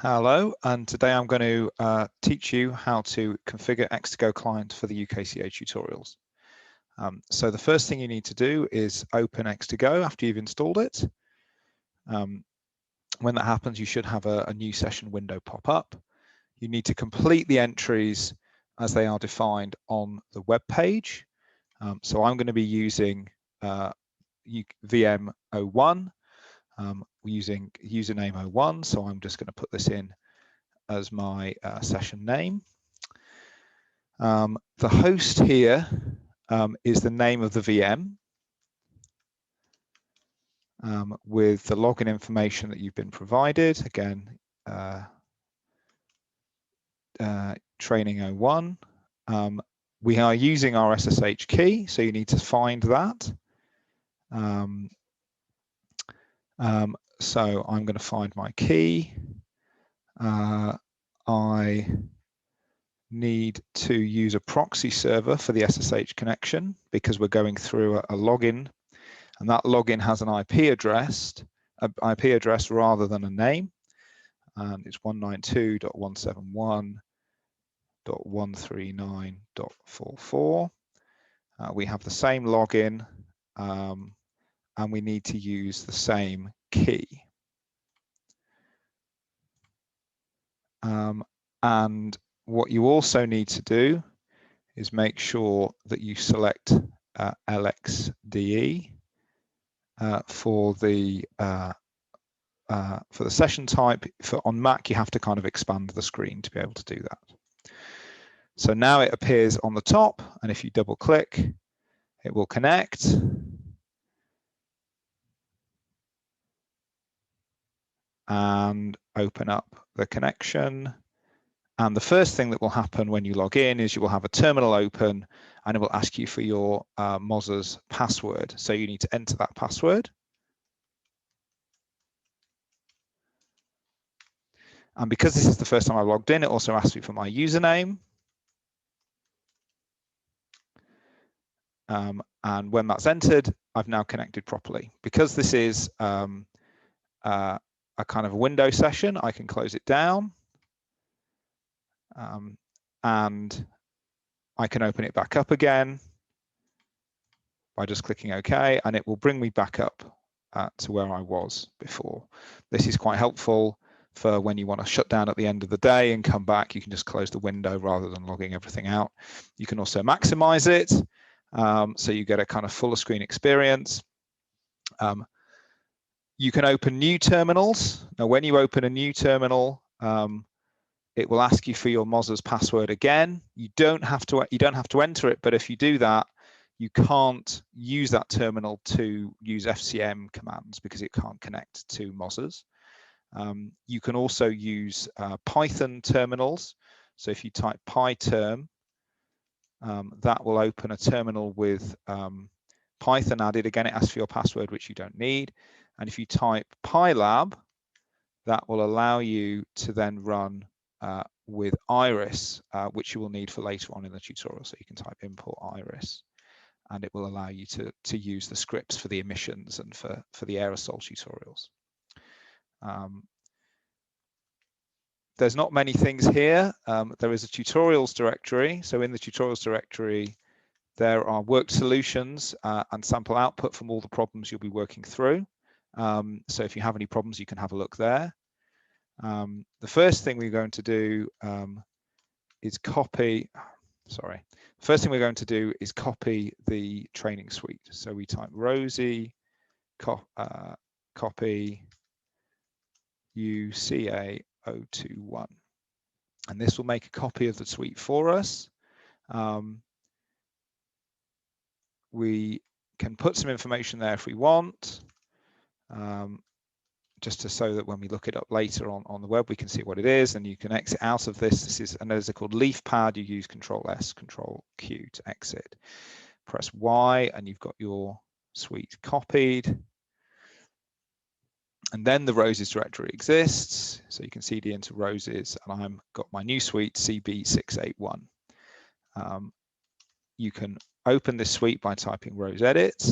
Hello, and today I'm going to teach you how to configure X2Go client for the UKCA Tutorials. So the first thing you need to do is open X2Go after you've installed it. When that happens, you should have a new session window pop up. You need to complete the entries as they are defined on the web page. So I'm going to be using VM01. We're using username 01, so I'm just going to put this in as my session name. The host here is the name of the VM with the login information that you've been provided. Again, training 01. We are using our SSH key, so you need to find that. So I'm going to find my key. I need to use a proxy server for the SSH connection because we're going through a login, and that login has an IP address rather than a name, and it's 192.171.139.44. We have the same login, and we need to use the same key. And what you also need to do is make sure that you select LXDE for the session type. On Mac, you have to kind of expand the screen to be able to do that. So now it appears on the top, and if you double click, it will connect. And open up the connection. And the first thing that will happen when you log in is you will have a terminal open, and it will ask you for your Moz's password. So you need to enter that password. And because this is the first time I've logged in, it also asks me for my username. And when that's entered, I've now connected properly. Because this is a kind of a window session, I can close it down. And I can open it back up again by just clicking OK, and it will bring me back up to where I was before. This is quite helpful for when you want to shut down at the end of the day and come back. You can just close the window rather than logging everything out. You can also maximize it, so you get a kind of fuller screen experience. You can open new terminals. Now, when you open a new terminal, it will ask you for your Moz's password again. You don't have to enter it, but if you do that, you can't use that terminal to use FCM commands because it can't connect to Moz's. You can also use Python terminals. So if you type pyterm, that will open a terminal with Python added. Again, it asks for your password, which you don't need. And if you type pylab, that will allow you to then run with Iris, which you will need for later on in the tutorial. So you can type import Iris, and it will allow you to use the scripts for the emissions and for the aerosol tutorials. There's not many things here. There is a tutorials directory. So in the tutorials directory, there are worked solutions and sample output from all the problems you'll be working through. So if you have any problems, you can have a look there. The first thing we're going to do is copy. Sorry. The first thing we're going to do is copy the training suite. So we type Rosie, copy UKCA 021, and this will make a copy of the suite for us. We can put some information there if we want, just so that when we look it up later on the web, we can see what it is, and you can exit out of this. This is, and those are called leaf pad. You use Control-S, Control-Q to exit. Press Y, and you've got your suite copied. And then the roses directory exists. So you can cd into roses, and I've got my new suite, CB681. You can open this suite by typing rose edit,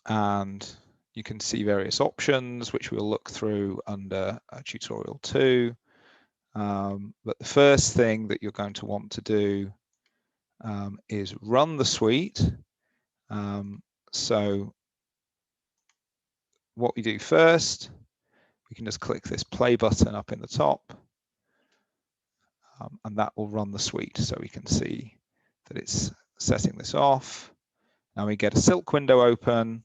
and you can see various options, which we'll look through under tutorial 2. But the first thing that you're going to want to do is run the suite. So what we do first, we can just click this play button up in the top, and that will run the suite. So we can see that it's setting this off. Now we get a Silk window open.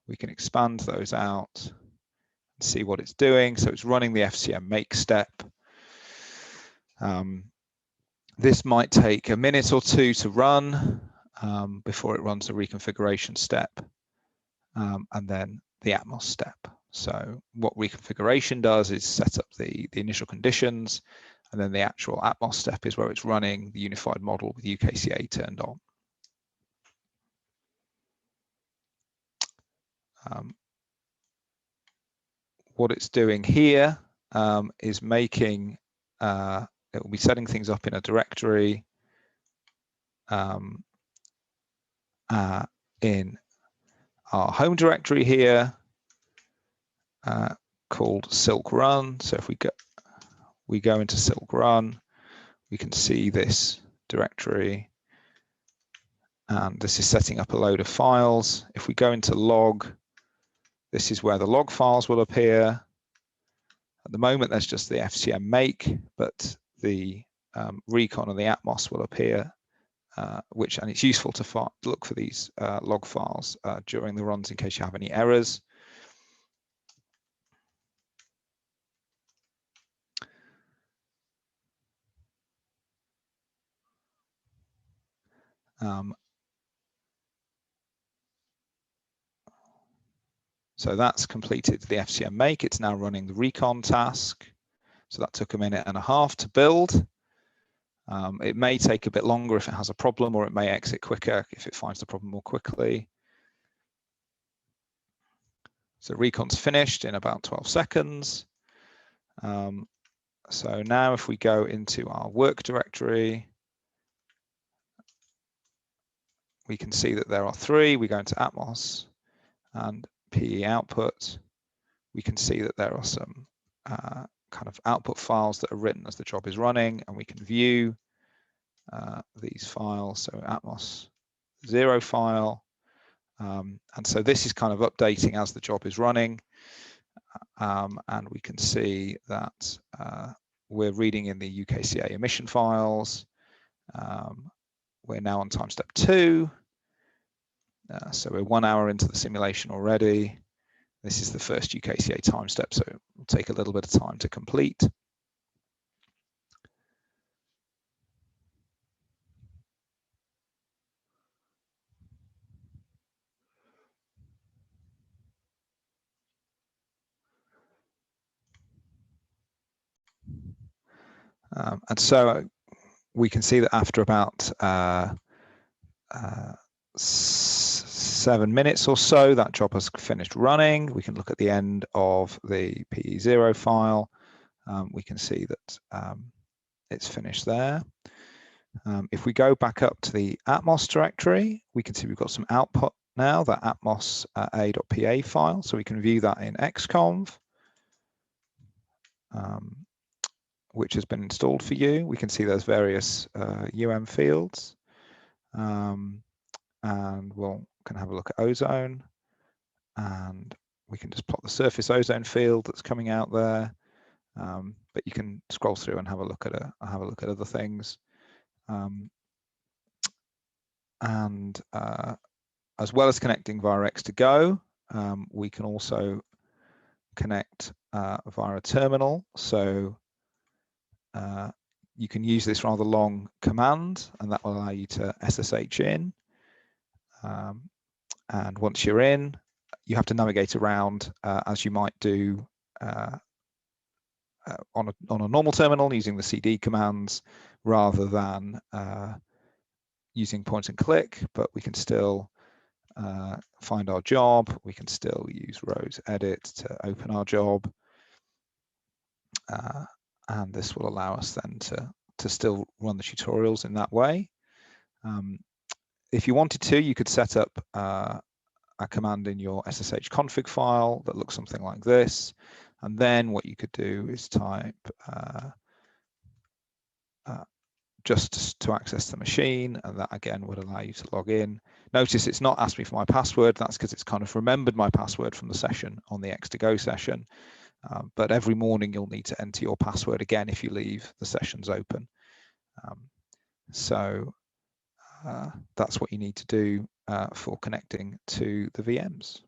We can expand those out and see what it's doing. So it's running the FCM make step. This might take a minute or two to run before it runs the reconfiguration step, and then the Atmos step. So what reconfiguration does is set up the initial conditions, and then the actual Atmos step is where it's running the unified model with UKCA turned on. What it's doing here is making, it will be setting things up in a directory in our home directory here called Silk Run. So if we go into Silk Run, we can see this directory, and this is setting up a load of files. If we go into log, this is where the log files will appear. At the moment, there's just the FCM make, but the recon and the Atmos will appear, and it's useful to look for these log files during the runs in case you have any errors. So that's completed the FCM make. It's now running the recon task. So that took a minute and a half to build. It may take a bit longer if it has a problem, or it may exit quicker if it finds the problem more quickly. So recon's finished in about 12 seconds. So now if we go into our work directory, we can see that there are 3. We go into Atmos and PE output. We can see that there are some kind of output files that are written as the job is running, and we can view these files. So Atmos 0 file, and so this is kind of updating as the job is running, and we can see that we're reading in the UKCA emission files. We're now on time step 2, so we're 1 hour into the simulation already. This is the first UKCA time step, so it will take a little bit of time to complete. And so we can see that after about 7 minutes or so, that job has finished running. We can look at the end of the PE0 file. We can see that it's finished there. If we go back up to the Atmos directory, we can see we've got some output now, that Atmos a.pa file. So we can view that in xconv, which has been installed for you. We can see there's various fields. And we'll can have a look at ozone, and we can just plot the surface ozone field that's coming out there. But you can scroll through and have a look at other things. And as well as connecting via X2Go, we can also connect via a terminal. So you can use this rather long command, and that will allow you to SSH in. And once you're in, you have to navigate around as you might do on a normal terminal using the CD commands rather than using point and click, but we can still find our job. We can still use rows edit to open our job. And this will allow us then to still run the tutorials in that way. If you wanted to, you could set up a command in your SSH config file that looks something like this. And then what you could do is type just to access the machine, and that again would allow you to log in. Notice it's not asked me for my password. That's because it's kind of remembered my password from the session on the X2Go session. But every morning you'll need to enter your password again if you leave the sessions open. So that's what you need to do for connecting to the VMs.